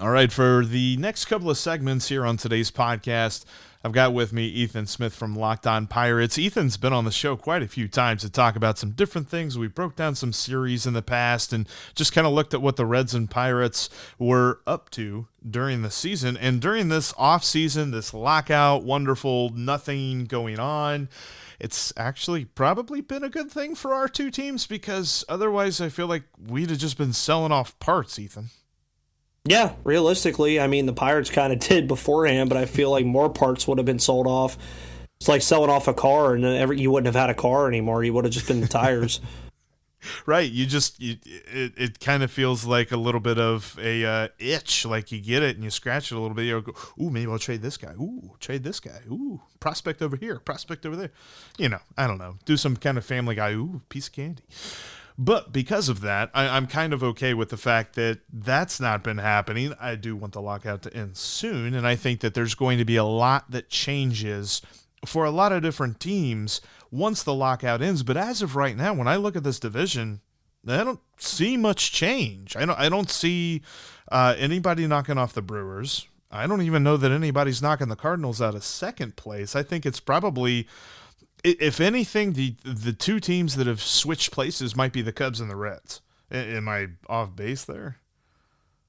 All right, for the next couple of segments here on today's podcast, I've got with me Ethan Smith from Locked On Pirates. Ethan's been on the show quite a few times to talk about some different things. We broke down some series in the past and just kind of looked at what the Reds and Pirates were up to during the season. And during this offseason, this lockout, wonderful, nothing going on, it's actually probably been a good thing for our two teams because otherwise I feel like we'd have just been selling off parts, Ethan. Yeah, realistically, I mean, the Pirates kind of did beforehand, but I feel like more parts would have been sold off. It's like selling off a car, and then you wouldn't have had a car anymore. You would have just been the tires. Right. It kind of feels like a little bit of a itch, like you get it and you scratch it a little bit. You go, ooh, maybe I'll trade this guy. Ooh, trade this guy. Ooh, prospect over here, prospect over there. I don't know. Do some kind of Family Guy. Ooh, piece of candy. But because of that, I'm kind of okay with the fact that that's not been happening. I do want the lockout to end soon, and I think that there's going to be a lot that changes for a lot of different teams once the lockout ends. But as of right now, when I look at this division, I don't see much change. I don't see anybody knocking off the Brewers. I don't even know that anybody's knocking the Cardinals out of second place. I think it's probably, if anything, the two teams that have switched places might be the Cubs and the Reds. Am I off base there?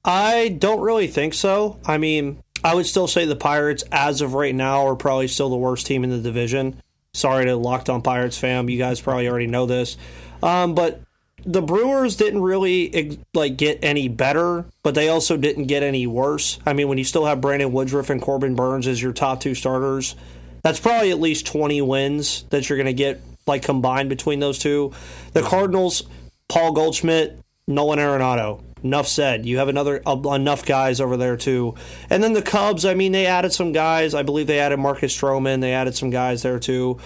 I don't really think so. I mean, I would still say the Pirates, as of right now, are probably still the worst team in the division. Sorry to Locked On Pirates fam, you guys probably already know this. But the Brewers didn't really get any better, but they also didn't get any worse. I mean, when you still have Brandon Woodruff and Corbin Burns as your top two starters, that's probably at least 20 wins that you're going to get combined between those two. The Cardinals, Paul Goldschmidt, Nolan Arenado. Enough said. You have enough guys over there too. And then the Cubs, I mean, they added some guys. I believe they added Marcus Stroman. They added some guys there too.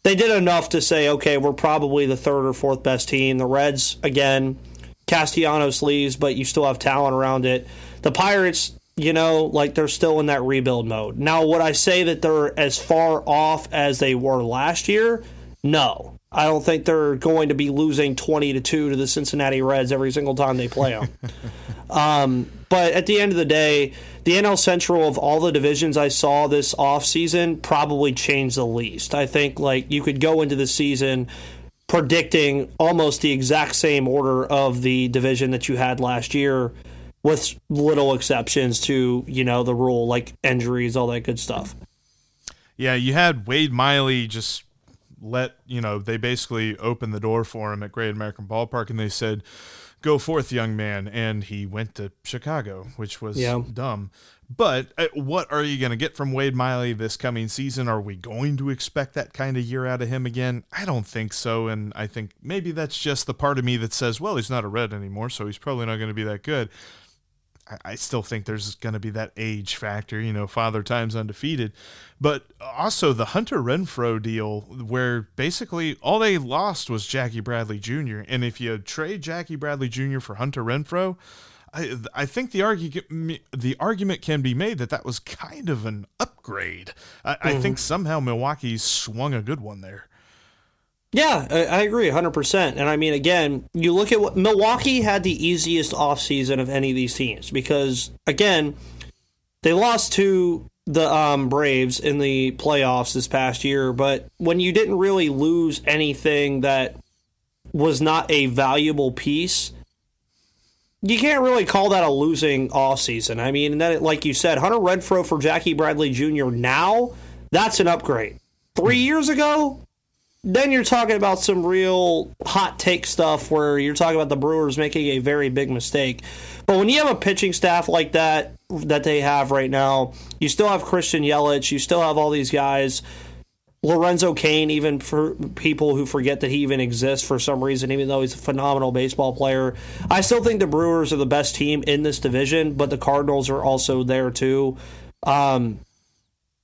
They did enough to say, okay, we're probably the third or fourth best team. The Reds, again, Castellanos leaves, but you still have talent around it. The Pirates, they're still in that rebuild mode. Now, would I say that they're as far off as they were last year? No. I don't think they're going to be losing 20-2 to the Cincinnati Reds every single time they play them. But at the end of the day, the NL Central of all the divisions I saw this offseason probably changed the least. I think you could go into the season predicting almost the exact same order of the division that you had last year, with little exceptions to, the rule, like injuries, all that good stuff. Yeah, you had Wade Miley just they basically opened the door for him at Great American Ballpark, and they said, go forth, young man. And he went to Chicago, which was dumb. But what are you going to get from Wade Miley this coming season? Are we going to expect that kind of year out of him again? I don't think so. And I think maybe that's just the part of me that says, well, he's not a Red anymore, so he's probably not going to be that good. I still think there's going to be that age factor, Father Time's undefeated. But also the Hunter Renfroe deal, where basically all they lost was Jackie Bradley Jr. And if you trade Jackie Bradley Jr. for Hunter Renfroe, I think the argument can be made that was kind of an upgrade. I think somehow Milwaukee swung a good one there. Yeah, I agree 100%. And I mean, again, you look at what Milwaukee had the easiest offseason of any of these teams because, again, they lost to the Braves in the playoffs this past year. But when you didn't really lose anything that was not a valuable piece, you can't really call that a losing offseason. I mean, that, like you said, Hunter Renfroe for Jackie Bradley Jr. now, that's an upgrade. 3 years ago, then you're talking about some real hot take stuff where you're talking about the Brewers making a very big mistake. But when you have a pitching staff like that they have right now, you still have Christian Yelich, you still have all these guys, Lorenzo Cain, even for people who forget that he even exists for some reason, even though he's a phenomenal baseball player. I still think the Brewers are the best team in this division, but the Cardinals are also there too.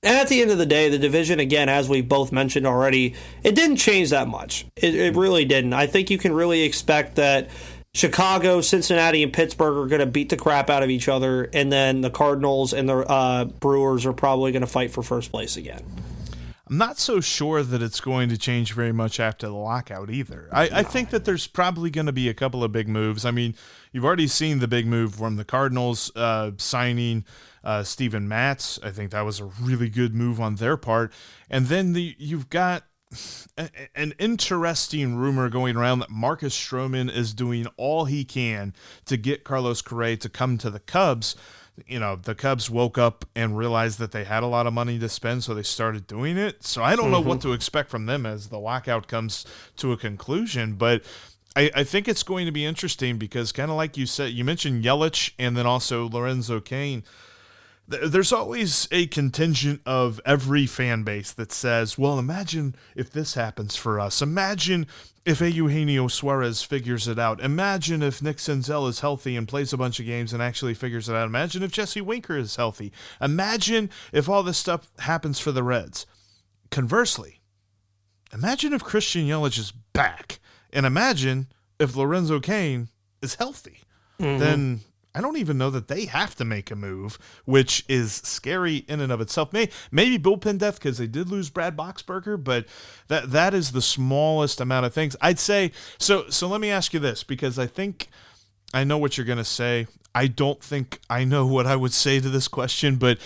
And at the end of the day, the division, again, as we both mentioned already, it didn't change that much. It really didn't. I think you can really expect that Chicago, Cincinnati, and Pittsburgh are going to beat the crap out of each other, and then the Cardinals and the Brewers are probably going to fight for first place again. I'm not so sure that it's going to change very much after the lockout either. I think that there's probably going to be a couple of big moves. I mean, you've already seen the big move from the Cardinals signing Steven Matz. I think that was a really good move on their part. And then you've got an interesting rumor going around that Marcus Stroman is doing all he can to get Carlos Correa to come to the Cubs. You know, the Cubs woke up and realized that they had a lot of money to spend, so they started doing it. So I don't know what to expect from them as the lockout comes to a conclusion, but I think it's going to be interesting because kind of like you said, you mentioned Yelich and then also Lorenzo Cain. There's always a contingent of every fan base that says, well, imagine if this happens for us. Imagine if Eugenio Suarez figures it out. Imagine if Nick Senzel is healthy and plays a bunch of games and actually figures it out. Imagine if Jesse Winker is healthy. Imagine if all this stuff happens for the Reds. Conversely, imagine if Christian Yelich is back. And imagine if Lorenzo Cain is healthy. Then I don't even know that they have to make a move, which is scary in and of itself. Maybe bullpen depth because they did lose Brad Boxberger, but that is the smallest amount of things. I'd say, so let me ask you this, because I think I know what you're going to say. I don't think I know what I would say to this question, but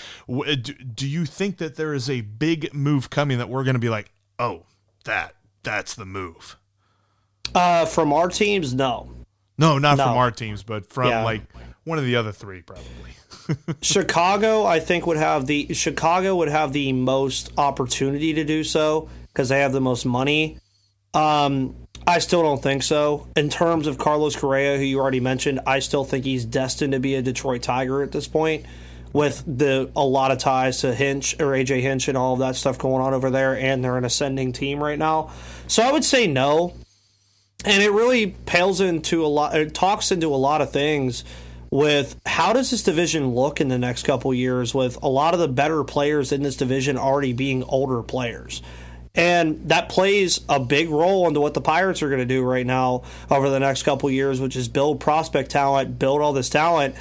do you think that there is a big move coming that we're going to be like, oh, that's the move? From our teams, no. No, not from our teams, but from like one of the other three, probably. Chicago, I think, would have the most opportunity to do so because they have the most money. I still don't think so. In terms of Carlos Correa, who you already mentioned, I still think he's destined to be a Detroit Tiger at this point, with a lot of ties to Hinch or AJ Hinch and all of that stuff going on over there, and they're an ascending team right now. So I would say no. And it really talks into a lot of things with how does this division look in the next couple years with a lot of the better players in this division already being older players. And that plays a big role into what the Pirates are going to do right now over the next couple years, which is build prospect talent, build all this talent.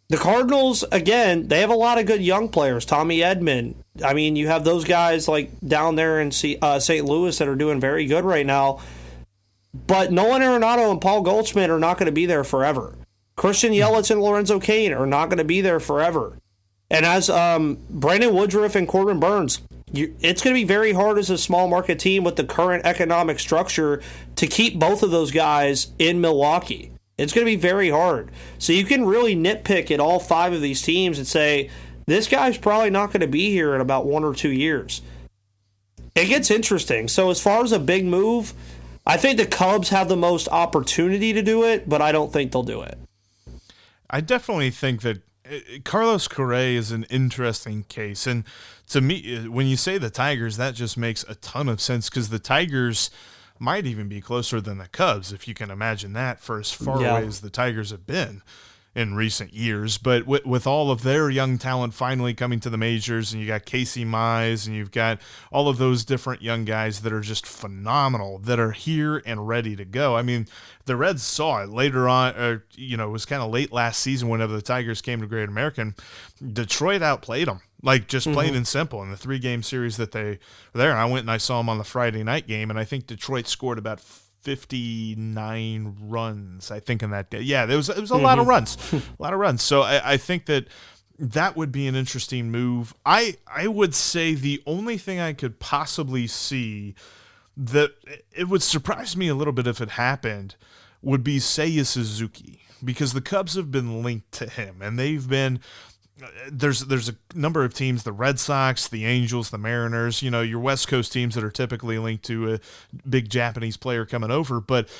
The Cardinals, again, they have a lot of good young players. Tommy Edman. I mean, you have those guys like down there in St. Louis that are doing very good right now. But Nolan Arenado and Paul Goldschmidt are not going to be there forever. Christian Yelich and Lorenzo Cain are not going to be there forever. And as Brandon Woodruff and Corbin Burns, it's going to be very hard as a small market team with the current economic structure to keep both of those guys in Milwaukee. It's going to be very hard. So you can really nitpick at all five of these teams and say, this guy's probably not going to be here in about 1 or 2 years. It gets interesting. So as far as a big move, I think the Cubs have the most opportunity to do it, but I don't think they'll do it. I definitely think that Carlos Correa is an interesting case. And to me, when you say the Tigers, that just makes a ton of sense because the Tigers might even be closer than the Cubs, if you can imagine that, for as far away as the Tigers have been in recent years. But with all of their young talent finally coming to the majors, and you got Casey Mize, and you've got all of those different young guys that are just phenomenal, that are here and ready to go. I mean, the Reds saw it later on, it was kind of late last season whenever the Tigers came to Great American. Detroit outplayed them, like just plain and simple, in the 3-game series that they were there. And I went and I saw them on the Friday night game, and I think Detroit scored about 59 runs, I think, in that day. Yeah, it was a lot of runs. A lot of runs. So I think that would be an interesting move. I would say the only thing I could possibly see that it would surprise me a little bit if it happened would be Seiya Suzuki, because the Cubs have been linked to him, and they've been there's a number of teams, the Red Sox, the Angels, the Mariners, your West Coast teams that are typically linked to a big Japanese player coming over. But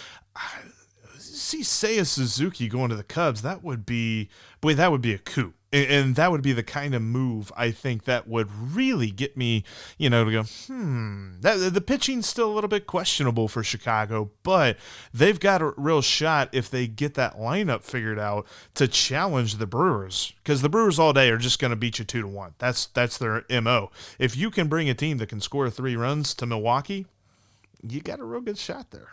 see Seiya Suzuki going to the Cubs, that would be a coup. And that would be the kind of move I think that would really get me, to go, the pitching's still a little bit questionable for Chicago, but they've got a real shot if they get that lineup figured out to challenge the Brewers, because the Brewers all day are just going to beat you 2-1. That's their MO. If you can bring a team that can score 3 runs to Milwaukee, you got a real good shot there.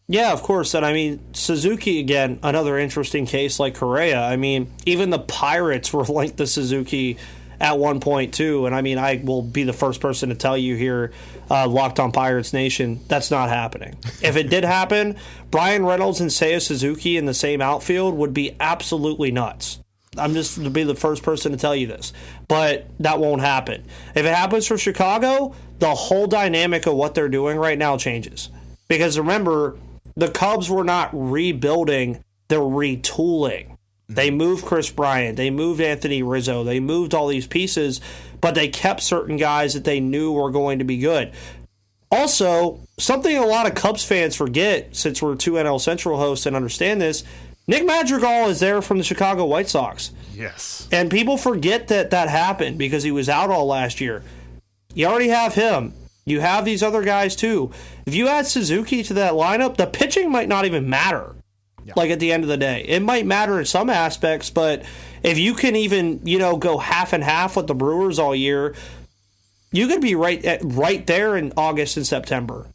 Yeah, of course. And I mean, Suzuki, again, another interesting case like Correa. I mean, even the Pirates were linked to Suzuki at one point too. And I mean, I will be the first person to tell you here, Locked On Pirates Nation, that's not happening. If it did happen, Brian Reynolds and Seiya Suzuki in the same outfield would be absolutely nuts. I'm just to be the first person to tell you this, but that won't happen. If it happens for Chicago, the whole dynamic of what they're doing right now changes. Because remember, the Cubs were not rebuilding, they're retooling. They moved Chris Bryant, they moved Anthony Rizzo, they moved all these pieces, but they kept certain guys that they knew were going to be good. Also, something a lot of Cubs fans forget, since we're two NL Central hosts and understand this, Nick Madrigal is there from the Chicago White Sox. Yes. And people forget that happened because he was out all last year. You already have him. You have these other guys too. If you add Suzuki to that lineup, the pitching might not even matter. Yeah. Like at the end of the day. It might matter in some aspects, but if you can even, go half and half with the Brewers all year, you could be right there in August and September,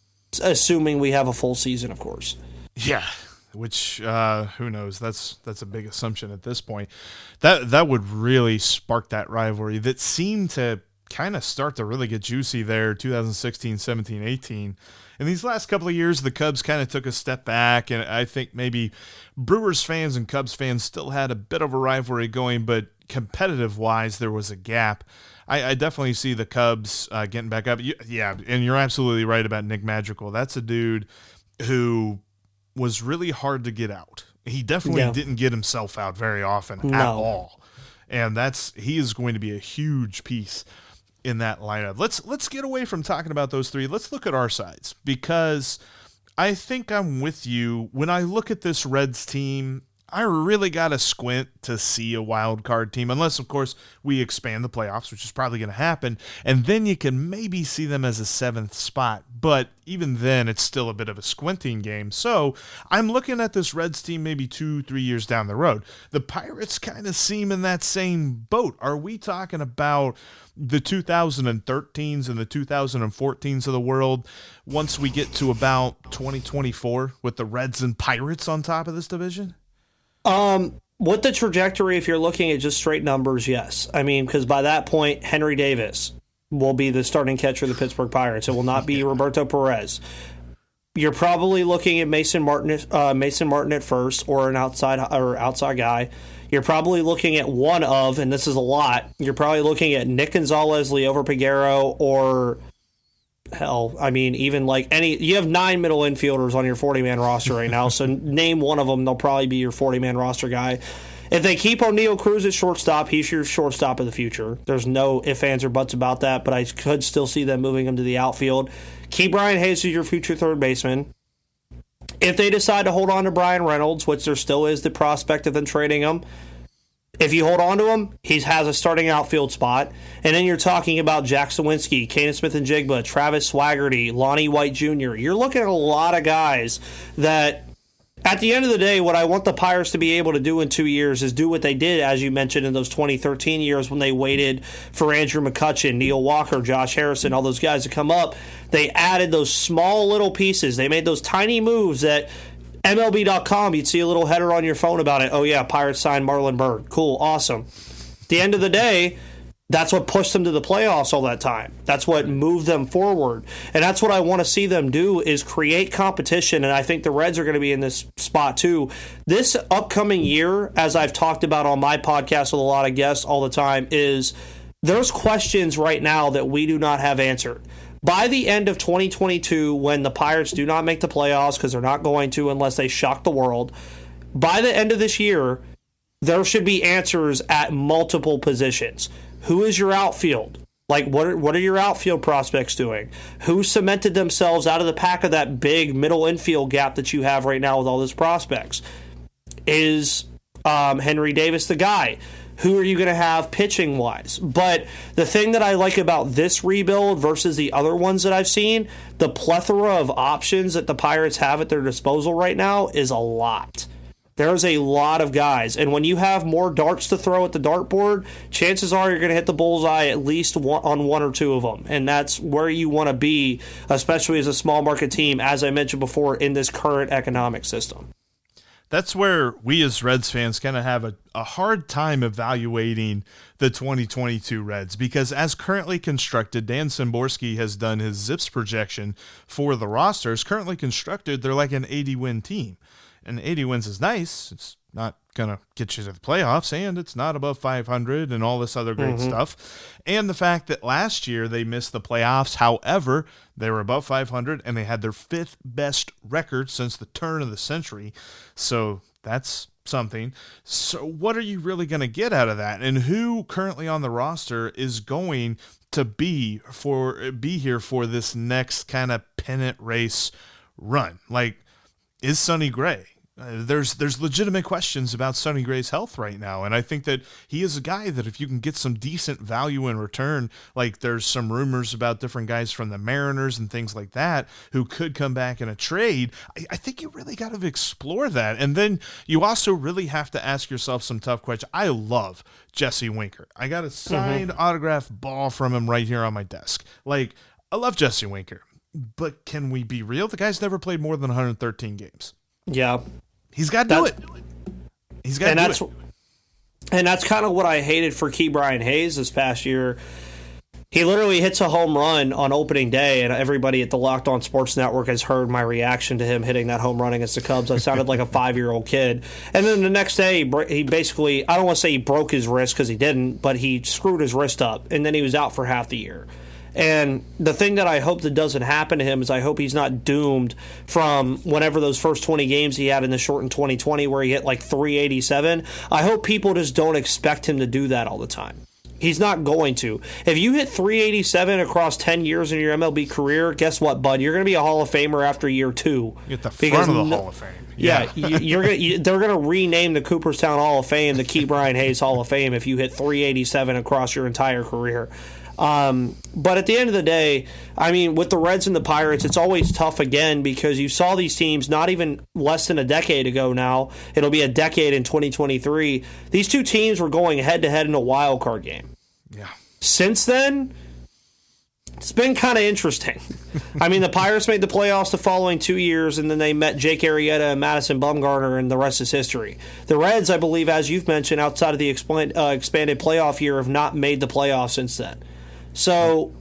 assuming we have a full season, of course. Yeah. Which who knows? That's a big assumption at this point. That would really spark that rivalry that seemed to kind of start to really get juicy there 2016, 17, 18. In these last couple of years, the Cubs kind of took a step back, and I think maybe Brewers fans and Cubs fans still had a bit of a rivalry going, but competitive-wise, there was a gap. I definitely see the Cubs getting back up. Yeah, and you're absolutely right about Nick Madrigal. That's a dude who was really hard to get out. He definitely didn't get himself out very often at all. And he is going to be a huge piece in that lineup. Let's get away from talking about those three. Let's look at our sides, because I think I'm with you. When I look at this Reds team, I really got to squint to see a wild card team, unless, of course, we expand the playoffs, which is probably going to happen, and then you can maybe see them as a seventh spot. But even then, it's still a bit of a squinting game. So I'm looking at this Reds team maybe 2-3 years down the road. The Pirates kind of seem in that same boat. Are we talking about the 2013s and the 2014s of the world once we get to about 2024 with the Reds and Pirates on top of this division? With the trajectory, if you're looking at just straight numbers, yes. I mean, because by that point, Henry Davis will be the starting catcher of the Pittsburgh Pirates. It will not be Roberto Perez. You're probably looking at Mason Martin at first, or an outside guy. You're probably looking at one of, and this is a lot, you're probably looking at Nick Gonzalez, Liover Peguero, or hell, I mean, even you have 9 middle infielders on your 40-man roster right now, so name one of them, they'll probably be your 40-man roster guy. If they keep O'Neal Cruz at shortstop, he's your shortstop of the future. There's no ifs, ands, or buts about that, but I could still see them moving him to the outfield. Keep Brian Hayes as your future third baseman. If they decide to hold on to Brian Reynolds, which there still is the prospect of them trading him, if you hold on to him, he has a starting outfield spot. And then you're talking about Jack Sawinski, Canaan Smith-Njigba, Travis Swaggerty, Lonnie White Jr. You're looking at a lot of guys that, at the end of the day, what I want the Pirates to be able to do in 2 years is do what they did, as you mentioned, in those 2013 years when they waited for Andrew McCutchen, Neil Walker, Josh Harrison, all those guys to come up. They added those small little pieces. They made those tiny moves that MLB.com, you'd see a little header on your phone about it. Oh, yeah, Pirates signed Marlon Byrd. Cool, awesome. At the end of the day, that's what pushed them to the playoffs all that time. That's what moved them forward. And that's what I want to see them do, is create competition. And I think the Reds are going to be in this spot too. This upcoming year, as I've talked about on my podcast with a lot of guests all the time, is there's questions right now that we do not have answered. By the end of 2022, when the Pirates do not make the playoffs, because they're not going to unless they shock the world, by the end of this year, there should be answers at multiple positions. Who is your outfield? Like, what are your outfield prospects doing? Who cemented themselves out of the pack of that big middle infield gap that you have right now with all those prospects? Is Henry Davis the guy? Who are you going to have pitching-wise? But the thing that I like about this rebuild versus the other ones that I've seen, the plethora of options that the Pirates have at their disposal right now is a lot. There's a lot of guys. And when you have more darts to throw at the dartboard, chances are you're going to hit the bullseye at least on one or two of them. And that's where you want to be, especially as a small market team, as I mentioned before, in this current economic system. that's where we as Reds fans kind of have a hard time evaluating the 2022 Reds, because as currently constructed, Dan Szymborski has done his ZiPS projection for the roster. As currently constructed, they're like an 80-win team. And 80 wins is nice. It's not going to get you to the playoffs, and it's not above 500 and all this other great stuff. And the fact that last year they missed the playoffs, however, they were above 500 and they had their 5th best record since the turn of the century. So that's something. So what are you really going to get out of that? And who currently on the roster is going to be here for this next kind of pennant race run? Like, is Sonny Gray? There's legitimate questions about Sonny Gray's health right now, and I think that he is a guy that if you can get some decent value in return, like there's some rumors about different guys from the Mariners and things like that who could come back in a trade, I think you really got to explore that. And then you also really have to ask yourself some tough questions. I love Jesse Winker. I got a signed autographed ball from him right here on my desk. Like, I love Jesse Winker, but can we be real? The guy's never played more than 113 games. Yeah. He's got to do it. He's got to do it. And that's kind of what I hated for Key Brian Hayes this past year. He literally hits a home run on opening day, and everybody at the Locked On Sports Network has heard my reaction to him hitting that home run against the Cubs. I sounded like a 5-year-old kid. And then the next day, he basically, I don't want to say he broke his wrist because he didn't, but he screwed his wrist up, and then he was out for half the year. And the thing that I hope that doesn't happen to him is I hope he's not doomed from whenever those first 20 games he had in the shortened 2020 where he hit like 387. I hope people just don't expect him to do that all the time. He's not going to. If you hit 387 across 10 years in your MLB career, guess what, bud? You're going to be a Hall of Famer after year 2. You get the front of the Hall of Fame. Yeah, they're going to rename the Cooperstown Hall of Fame the Key Brian Hayes Hall of Fame if you hit 387 across your entire career. But at the end of the day, I mean, with the Reds and the Pirates, it's always tough again because you saw these teams not even less than a decade ago now. It'll be a decade in 2023. These two teams were going head-to-head in a wild card game. Yeah. Since then, it's been kind of interesting. I mean, the Pirates made the playoffs the following 2 years, and then they met Jake Arrieta and Madison Bumgarner, and the rest is history. The Reds, I believe, as you've mentioned, outside of the expanded playoff year, have not made the playoffs since then. So,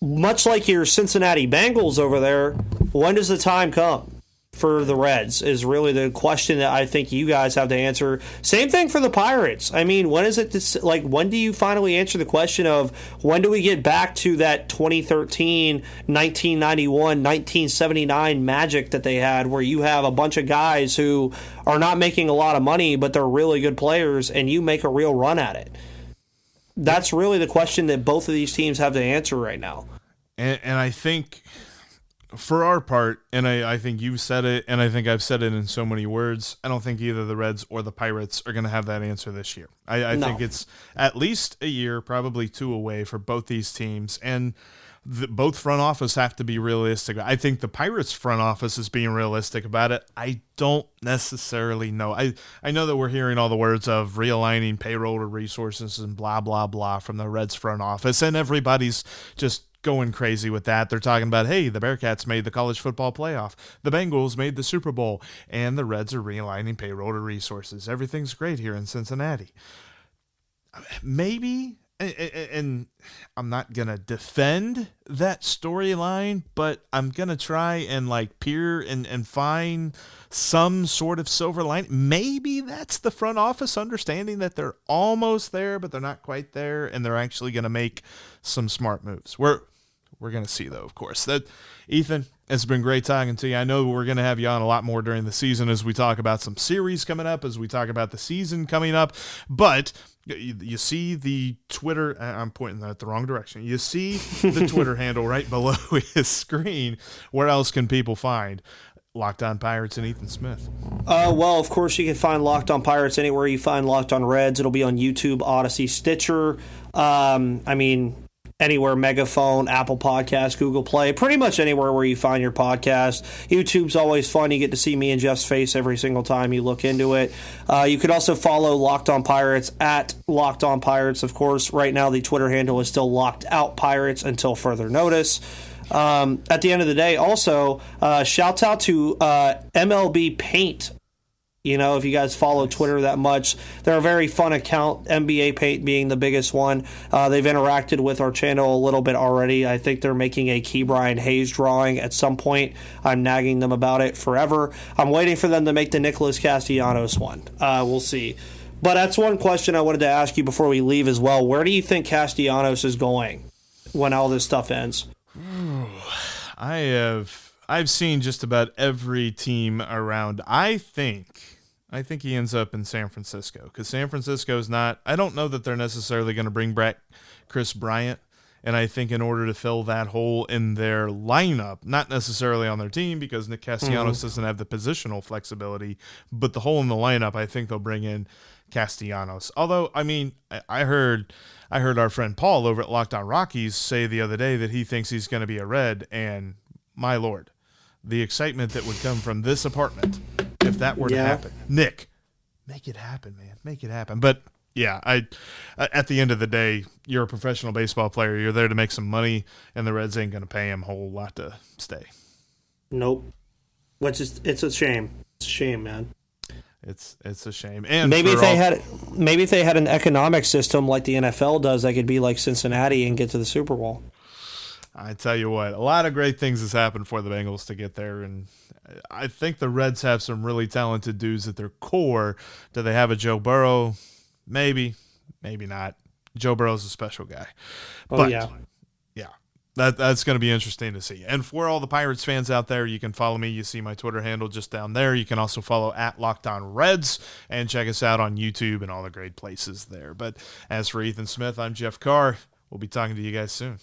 much like your Cincinnati Bengals over there, when does the time come for the Reds is really the question that I think you guys have to answer. Same thing for the Pirates. I mean, when is it when do you finally answer the question of when do we get back to that 2013, 1991, 1979 magic that they had where you have a bunch of guys who are not making a lot of money, but they're really good players, and you make a real run at it? That's really the question that both of these teams have to answer right now. And I think for our part, and I think you've said it, and I think I've said it in so many words, I don't think either the Reds or the Pirates are going to have that answer this year. I think it's at least a year, probably 2 away for both these teams. And both front office have to be realistic. I think the Pirates front office is being realistic about it. I don't necessarily know. I know that we're hearing all the words of realigning payroll to resources and blah, blah, blah from the Reds front office, and everybody's just going crazy with that. They're talking about, hey, the Bearcats made the college football playoff, the Bengals made the Super Bowl, and the Reds are realigning payroll to resources. Everything's great here in Cincinnati. Maybe, and I'm not going to defend that storyline, but I'm going to try and peer and find some sort of silver line. Maybe that's the front office understanding that they're almost there, but they're not quite there, and they're actually going to make some smart moves. We're going to see, though, of course. That, Ethan, it's been great talking to you. I know we're going to have you on a lot more during the season as we talk about some series coming up, as we talk about the season coming up. But you see the Twitter – I'm pointing that the wrong direction. You see the Twitter handle right below his screen. Where else can people find Locked On Pirates and Ethan Smith? Well, of course, you can find Locked On Pirates anywhere you find Locked On Reds. It'll be on YouTube, Odyssey, Stitcher. Anywhere, Megaphone, Apple Podcasts, Google Play, pretty much anywhere where you find your podcast. YouTube's always fun. You get to see me and Jeff's face every single time you look into it. You could also follow Locked On Pirates at Locked On Pirates. Of course, right now the Twitter handle is still Locked Out Pirates until further notice. At the end of the day, also, shouts out to MLB Paint You know, if you guys follow Twitter that much, they're a very fun account, NBA Paint being the biggest one. They've interacted with our channel a little bit already. I think they're making a Key Brian Hayes drawing at some point. I'm nagging them about it forever. I'm waiting for them to make the Nicholas Castellanos one. We'll see. But that's one question I wanted to ask you before we leave as well. Where do you think Castellanos is going when all this stuff ends? I've seen just about every team around. I think he ends up in San Francisco, because San Francisco is not. I don't know that they're necessarily going to bring back Chris Bryant, and I think in order to fill that hole in their lineup, not necessarily on their team, because Nick Castellanos doesn't have the positional flexibility, but the hole in the lineup, I think they'll bring in Castellanos. Although, I mean, I heard our friend Paul over at Locked On Rockies say the other day that he thinks he's going to be a Red, and my Lord, the excitement that would come from this apartment if that were to happen. Nick, make it happen, man. Make it happen. But yeah, at the end of the day, you're a professional baseball player. You're there to make some money, and the Reds ain't going to pay him a whole lot to stay. Nope. It's a shame. It's a shame, man. It's a shame. And maybe if they had an economic system like the NFL does, they could be like Cincinnati and get to the Super Bowl. I tell you what, a lot of great things has happened for the Bengals to get there, and I think the Reds have some really talented dudes at their core. Do they have a Joe Burrow? Maybe, maybe not. Joe Burrow's a special guy. But, yeah, that's going to be interesting to see. And for all the Pirates fans out there, you can follow me. You see my Twitter handle just down there. You can also follow at Locked On Reds and check us out on YouTube and all the great places there. But as for Ethan Smith, I'm Jeff Carr. We'll be talking to you guys soon.